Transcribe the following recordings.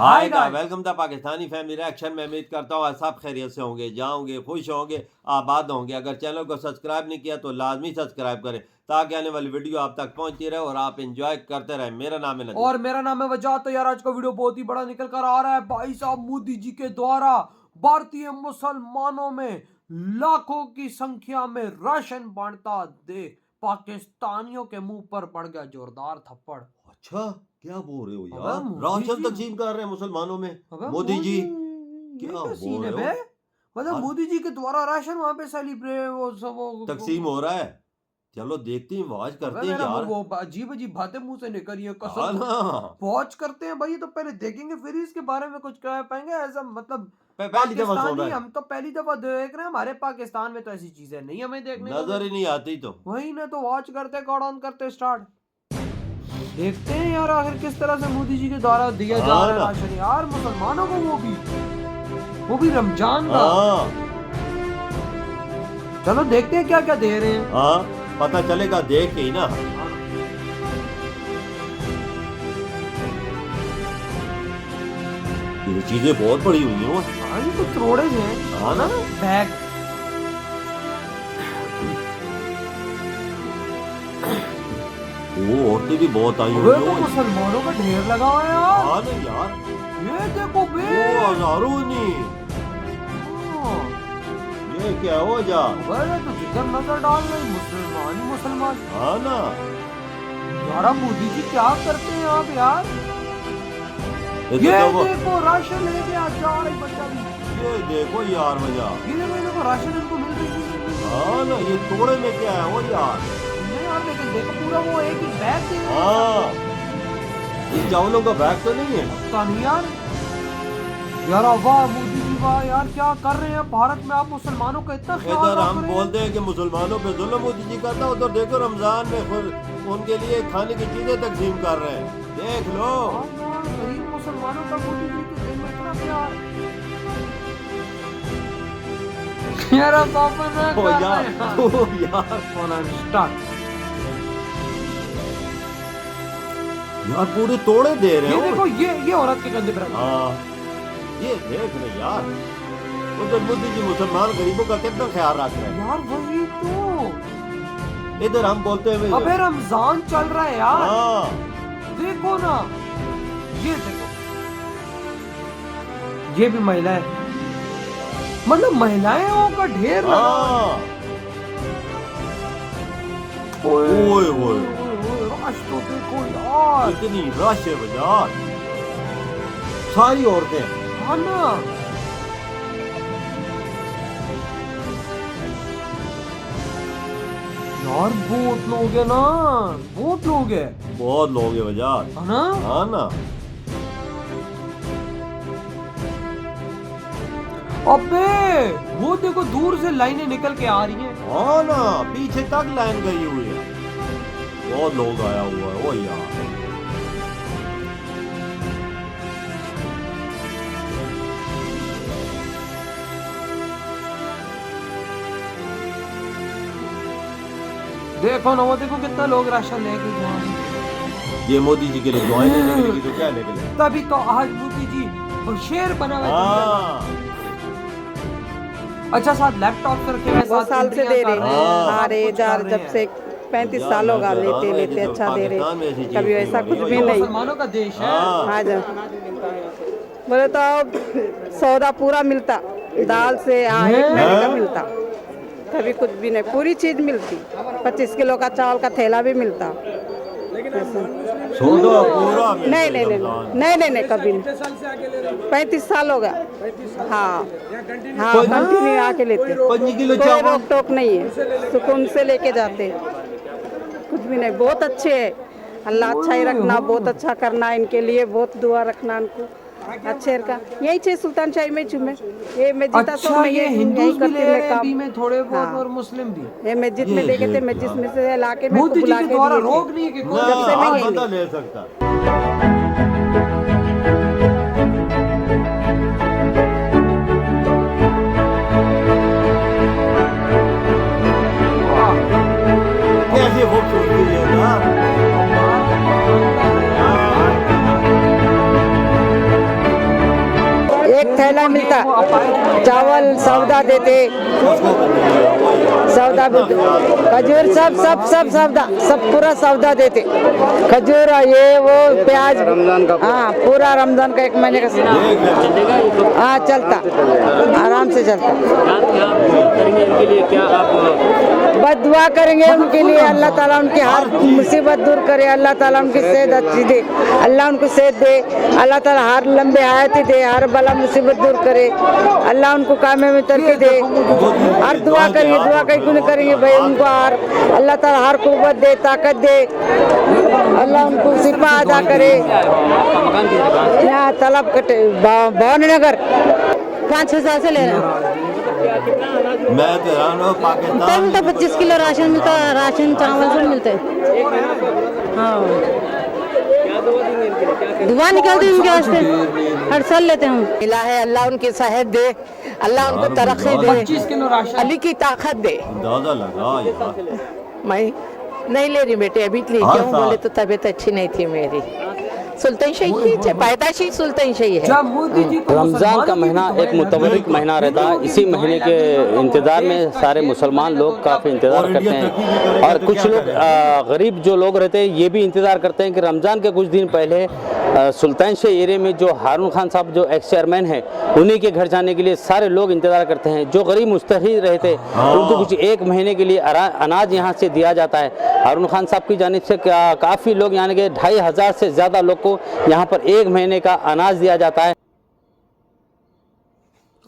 Hi guys, welcome the Pakistani family reaction में। उम्मीद करता हूँ सब खैरियत से होंगे, जाओगे, खुश होंगे, आबाद होंगे। अगर चैनल को सब्सक्राइब नहीं किया तो लाजमी सब्सक्राइब करें ताकि आने वाली वीडियो आप तक पहुंचती रहे और आप एंजॉय करते रहे। मेरा नाम है नदीम और मेरा नाम है वजह। तो यार आज का वीडियो बहुत ही बड़ा निकल कर आ रहा है। भाई साहब मोदी जी के द्वारा भारतीय मुसलमानों में लाखों की संख्या में राशन बांटता देख पाकिस्तानियों के मुंह पर पड़ गया जोरदार थप्पड़। अच्छा, क्या बोल रहे हो अबे यार? मोदी राशन जी, तकसीम कर रहे हैं मुसलमानों में अबे मोदी जी? ये क्या क्या सीन बोल है रहे बे? हो? मतलब हाँ, मोदी जी के द्वारा राशन वहां पे सेलिब्रेट वो सब तकसीम हो रहा है। चलो देखते हैं, आवाज अबे करते हैं मेरा यार। वो अजीब अजीब बातें मुंह से निकल रही है हाँ कसम। ना, वॉच करते हैं भाई, तो पहले देखेंगे फिर इसके बारे में कुछ कह पाएंगे। ऐसा मतलब पहली दफा सुन रहा पाकिस्तानी है, हम तो पहली दफा देख रहे हैं। हमारे पाकिस्तान में तो ऐसी चीजें नहीं हमें देखने को नजर ही नहीं आती तो। वही ना। तो वॉच करते, कॉड ऑन करते, स्टार्ट देखते हैं यार आखिर किस तरह से मोदी जी के द्वारा दिया जा हाँ रहा है ना। राशन यार मुसलमानों को, वो भी रमजान का। हाँ चलो देखते हैं क्या क्या दे रहे हैं। हाँ, पता चलेगा देख के ही ना। ये चीजें बहुत बड़ी हुई हैं। हाँ ये तो थोड़े से हैं। हाँ ना, बैग वो औरतें भी बहुत आई अबे हुई तो हैं। मुसलमानों का ढेर लगा हुआ है यार। हाँ ना यार, ये देखो बे, वो हजारों नहीं। हाँ। ये क्या हो जा? अरे तो जिधर नजर डाल रहे मुसलमान ही मुसलमान। हाँ ना, यार अब मोदी जी क्या करते हैं आप यार? ये ये देखो, देखो राशन लेके आ जा रही बच्चा भी। ये देखो यार मजा। ये देखो, ये देखो राशन इनको मिल रही है। हाँ ना, ये तोड़े में क्या है वो यार? नहीं यार लेकिन देखो पूरा वो एक ही बैग दे रहे हैं। हाँ, ये चावलों का बैग तो नहीं है? पता नहीं यार। यार वाह मोदी जी वाह यार, क्या कर रहे हैं भारत में आप मुसलमानों का इतना ख्याल इधर रख हम रहे हैं। बोलते हैं कि मुसलमानों पे जुल्म मोदी जी करता है, उधर देखो रमजान में फिर उनके लिए खाने की चीजें तकसीम कर रहे हैं। देख लो, हाँ यार, गरीब मुसलमानों का मोदी जी के दिल में इतना प्यार। यार अब पापा ना ओ कर यार, रहे हैं। ओ यार, फोन ऑन स्टार्ट। यार पूरे तोड़े दे रहे ये हो। देखो ये औरत के कंधे पर है। हाँ, ये देख ले यार, उधर मोदी जी मुसलमान गरीबों का कितना ख्याल रख रहे हैं। यार वही तो, इधर हम बोलते हैं अबे रमजान चल रहा है यार। हाँ, देखो ना, ये देखो, ये भी महिला है, मतलब महिलाओं का ढेर लगा। हाँ, ओए ओए ओए, रश तो देखो यार। इतनी रश है बाजार, सारी औरतें। हाँ ना, यार बहुत लोग है ना, बहुत लोग है। बहुत लोग है बाजार। है ना। हाँ ना, अबे वो देखो दूर से लाइनें निकल के आ रही हैं। हाँ ना, पीछे तक लाइन गई हुई है, बहुत लोग आया हुआ है। ओ यार, देखो ना, वो देखो कितना लोग राशन लेके जा रहे हैं। ये मोदी जी के लिए दुआएं नहीं निकलेगी तो क्या निकले? तभी तो आज मोदी जी शेर बना हुआ है दुनिया हाँ, का। अच्छा साथ लैपटॉप से रखे हुए, बहुत साथ साल से एंट्रियां दे कर रहे रहे हैं हैं, सब हमारे कुछ इधर कर रहे जब हैं। से 35 साल होगा लेते लेते अच्छा दे पाकिस्तान में ऐसी रहे, चीज कभी नहीं ऐसा होगी, कुछ ओ भी यार। नहीं। मुसलमानों का देश है। हाँ, हाँ जा बोले तो अब सौदा पूरा मिलता, दाल से एक महीने का मिलता, कभी कुछ भी नहीं, पूरी चीज मिलती। 25 किलो का चावल का थैला भी मिलता। सौदा पूरा मिलता नहीं है नहीं नहीं रमजान। नहीं नहीं नहीं कभी नहीं। 35 साल हो गया। हाँ हाँ, कंटिन्यू आके लेते, 5 किलो कोई चावल। रोक टोक नहीं है, सुकून से लेके जाते, कुछ भी नहीं। बहुत अच्छे है, अल्लाह अच्छा ही रखना, बहुत अच्छा करना इनके लिए, बहुत दुआ रखना इनको अच्छे का। यही छे सुल्तान शाही में चुमे ये मस्जिद तो अच्छा मैं ये यही हिंदूज भी करती ले मैं रहे हैं अभी काम। में थोड़े बहुत, हाँ। और मुस्लिम भी। ये मस्जिद में ये लेके थे, देख मस्जिद यार। में से लाके मेरे को मोदी जी बुला के के द्वारा दिए थे। रोक नहीं है कि ना, कोई जब से मैं आज यही बंदा ले। ले सकता। कैसी खूबसूरती है ना। एक थैला मिलता, चावल सौदा देते, सौदा भी, खजूर सब सब सब सौदा, सब पूरा सौदा देते, खजूर ये वो प्याज, हाँ पूरा रमजान का 1 महीने का, हाँ चलता, आराम से चलता। करेंगे इनके लिए, क्या आप बस दुआ करेंगे उनके लिए, अल्लाह ताला उनकी हर मुसीबत दूर करे, अल्लाह ताला उनकी सेहत अच्छी दे, अल्लाह उनको सेहत दे, अल्लाह ताला हर लंबे हयाती दे, हर बला मुसीबत दूर करे, अल्लाह उनको कामे में तरक्की दे, हर दुआ करेंगे, दुआ क्यों करेंगे भाई उनको, हर अल्लाह ताला हर कुव्वत दे, ताकत दे, अल्लाह उनको सिफा अदा करे। यहाँ तालाब कटे भवानीनगर 5-6 साल से ले रहे हैं। मैं तो हैरान हूँ, पाकिस्तान मिलता 25 किलो राशन मिलता, राशन चावल सब मिलते हैं। हाँ दुआ निकलती है उनके वास्ते, हर साल लेते हैं हम। मिला है, अल्लाह उनकी सेहत दे, अल्लाह उनको तरक्की दे, 25 किलो राशन, अली की ताकत दे। अंदाजा लगा यार। मैं नहीं ले रही बेटे, अभी ले हाँ, क्यों बोले तो तबीयत अच्छी नहीं थी मेरी। सुल्तान शाही की पैदाशी सुल्तान शाही है। जब मोदी जी को रमज़ान का महीना एक मुतबरिक महीना रहता है, इसी महीने के इंतज़ार में सारे मुसलमान लोग काफ़ी इंतज़ार करते हैं, और कुछ लोग गरीब जो लोग रहते हैं ये भी इंतज़ार करते हैं कि रमज़ान के कुछ दिन पहले सुल्तान शाही एरिया में जो हारून खान साहब जो एक्स चेयरमैन हैं उन्हीं के घर जाने के लिए सारे लोग इंतज़ार करते हैं। जो गरीब मुस्तहिल रहते उनको कुछ 1 महीने के लिए अनाज यहाँ से दिया जाता है। हारून खान साहब की जानिब से काफ़ी लोग यानी कि 2500 से ज़्यादा लोग को यहाँ पर 1 महीने का अनाज दिया जाता है।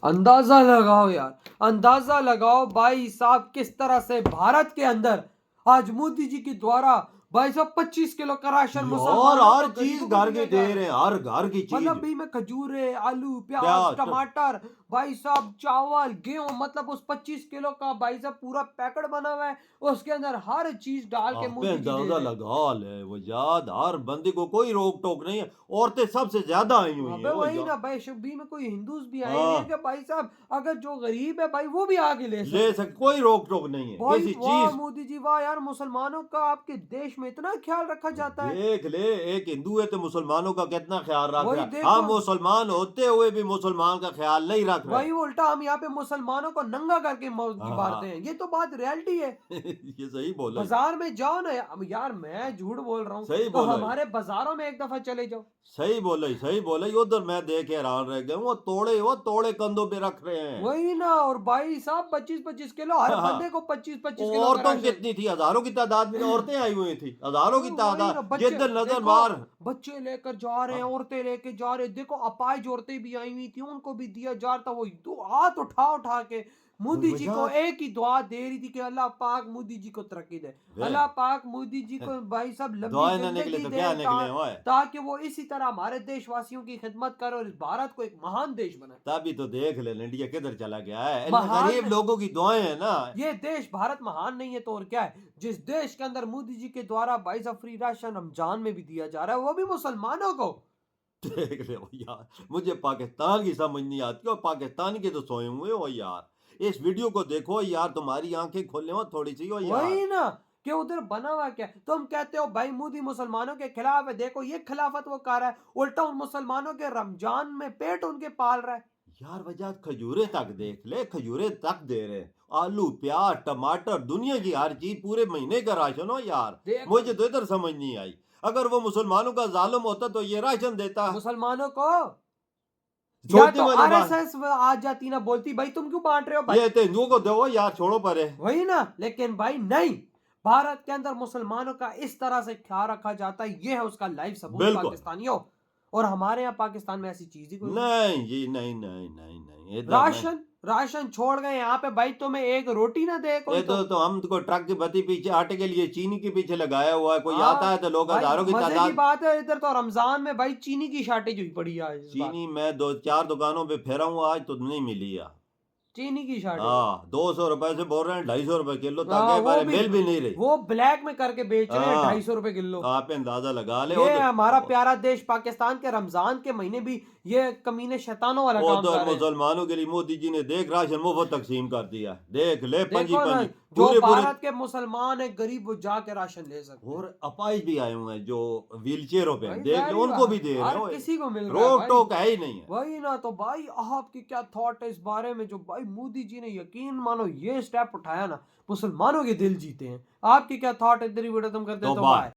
अंदाजा लगाओ यार, अंदाजा लगाओ भाई साहब किस तरह से भारत के अंदर आज मोदी जी के द्वारा भाई साहब 25 किलो का राशन और मुसलमानों हर को चीज गरीबों को घर की दिया दे जा रहे हैं, हर घर की चीज। मतलब भी में खजूरे, आलू, प्याज, प्याज, टमाटर, भाई साहब चावल, गेहूं, मतलब उस 25 किलो का भाई साहब पूरा पैकेट बना हुआ है, उसके अंदर हर चीज डाल के मोदी जी दे अंदाजा रहे हैं। लगा ले वो याद, हर बंदी को कोई रोक टोक नहीं है, औरतें सबसे ज्यादा आई हुई अबे हैं। वही ना भाई, शबी में कोई हिंदूज भी आए हाँ। हैं कि भाई साहब अगर जो गरीब है भाई वो भी आगे ले ले सकते, कोई रोक टोक नहीं है भाई किसी वाह चीज। मोदी जी वाह यार, मुसलमानों का आपके देश में इतना ख्याल रखा जाता है। देख ले, एक हिंदू है तो मुसलमानों का कितना ख्याल रख वही रहा है। देखो। हम मुसलमान होते हुए भी मुसलमान का ख्याल नहीं रख रहे। वही उल्टा हम यहाँ पे मुसलमानों को नंगा करके मौत की हाँ। मारते हैं, ये तो बात रियलिटी है। ये सही बोला। बाजार में जाओ ना यार, मैं झूठ बोल रहा हूँ सही तो बोला। हमारे बाजारों में एक दफा चले जाओ, सही बोला। उधर मैं देख के हैरान रह गया, वो तोड़े कंधों पे रख रहे हैं। वही ना। और भाई साहब 25-25 किलो हर हाँ। बंदे को 25-25 किलो का औरतों राशन। कितनी थी, हजारों की तादाद में औरतें आई हुई थी, हजारों की वही ना, तादाद, बच्चे जिधर नजर देखो, मार। बच्चे लेकर जा रहे हैं, औरतें लेके जा रहे हैं, देखो अपाहिज औरतें भी आई हुई थी, उनको भी दिया जा रहा था। वो हाथ उठा के मोदी जी को एक ही दुआ दे रही थी कि अल्लाह पाक मोदी जी को तरक्की दे, अल्लाह पाक मोदी जी को भाई साहब दुआएं लंबी ना निकले जिंदगी तो दे, क्या निकले हुआ है। ताकि वो इसी तरह हमारे देशवासियों की खिदमत करे और इस भारत को एक महान देश बनाए। तभी तो देख ले इंडिया किधर चला गया है, महान- गरीब लोगों की दुआएं है ना। ये देश भारत महान नहीं है तो और क्या है, जिस देश के अंदर मोदी जी के द्वारा भाई साहब फ्री राशन रमजान में भी दिया जा रहा है, वो भी मुसलमानों को। देख ले वो यार, मुझे पाकिस्तान की समझ नहीं आती, और पाकिस्तान के तो सोए हुए हो यार। इस वीडियो को देखो यार, तुम्हारी आंखें खोलने हो थोड़ी सी हो यार। वही ना कि उधर बना हुआ क्या, तुम कहते हो भाई मोदी मुसलमानों के खिलाफ है, देखो ये खिलाफत वो कर रहा है, उल्टा उन मुसलमानों के रमजान में पेट उनके पाल रहा है। यार वजह खजूरे तक देख ले, खजूरे तक दे रहे हैं, आलू, प्याज, टमाटर, दुनिया की हर चीज, पूरे महीने का राशन हो यार। देख। मुझे तो इधर समझ नहीं आई, अगर वो मुसलमानों का जालिम होता तो ये राशन देता। मुसलमानों को या छोटी तो वाली बात, आरएसएस आ जाती ना, बोलती भाई तुम क्यों बांट रहे हो भाई, ये तो हिंदुओं को दो यार, छोड़ो परे। वही ना। लेकिन भाई नहीं, भारत के अंदर मुसलमानों का इस तरह से ख्याल रखा जाता है, ये है उसका लाइव सबूत बिल्कुल। पाकिस्तानियों। और हमारे यहाँ पाकिस्तान में ऐसी चीज ही कोई नहीं। नहीं जी, नहीं इधर नहीं। राशन छोड़ गए यहाँ पे भाई, तुम्हें एक रोटी ना दे कोई ये तो हम तो ट्रक की बत्ती पीछे आटे के लिए चीनी के पीछे लगाया हुआ है, कोई हाँ, आता है तो लोग भाई, हजारों की मजे की तादाद। बात है, इधर तो रमजान में भाई चीनी की शॉर्टेज हुई पड़ी है इस बार। चीनी मैं 2-4 दुकानों पे फेरा हूँ आज तो नहीं मिली यार। चीनी की शॉर्टेज, हाँ 200 रुपए से बोल रहे हैं, 250 रुपए किलो, हाँ, ताकि वो हमारे भी- मिल भी नहीं रही। वो ब्लैक में करके बेच रहे हैं हाँ। 250 रुपए किलो। आप अंदाजा लगा ले। ये हमारा प्यारा देश पाकिस्तान के रमजान के महीने भी ये कमीने शैतानों वाला वो काम तो कर रहे हैं। मुसलमानों के लिए मोदी जी ने देख राशन मुफ्त तकसीम कर दिया, देख ले पंजी देखो ना, पंजी जो पूरे पूरे। भारत के मुसलमान है गरीब वो जाके राशन ले सकते हैं। और अपाइज भी आए हुए हैं जो व्हील चेयरों पे हैं, भाई देख जाहिर लो उनको बात भी है, दे रहे हर हो, किसी को मिल रहा है रोक भाई। टोक है ही नहीं है। वही ना, तो भाई आपकी क्या थॉट है इस बारे में? जो भाई मोदी जी ने यकीन मानो ये स्टेप उठाया ना, मुसलमानों के दिल जीते हैं। आपकी क्या थॉट है? इधर ही वीडियो खत्म करते हैं, तो तो बाय। बाय।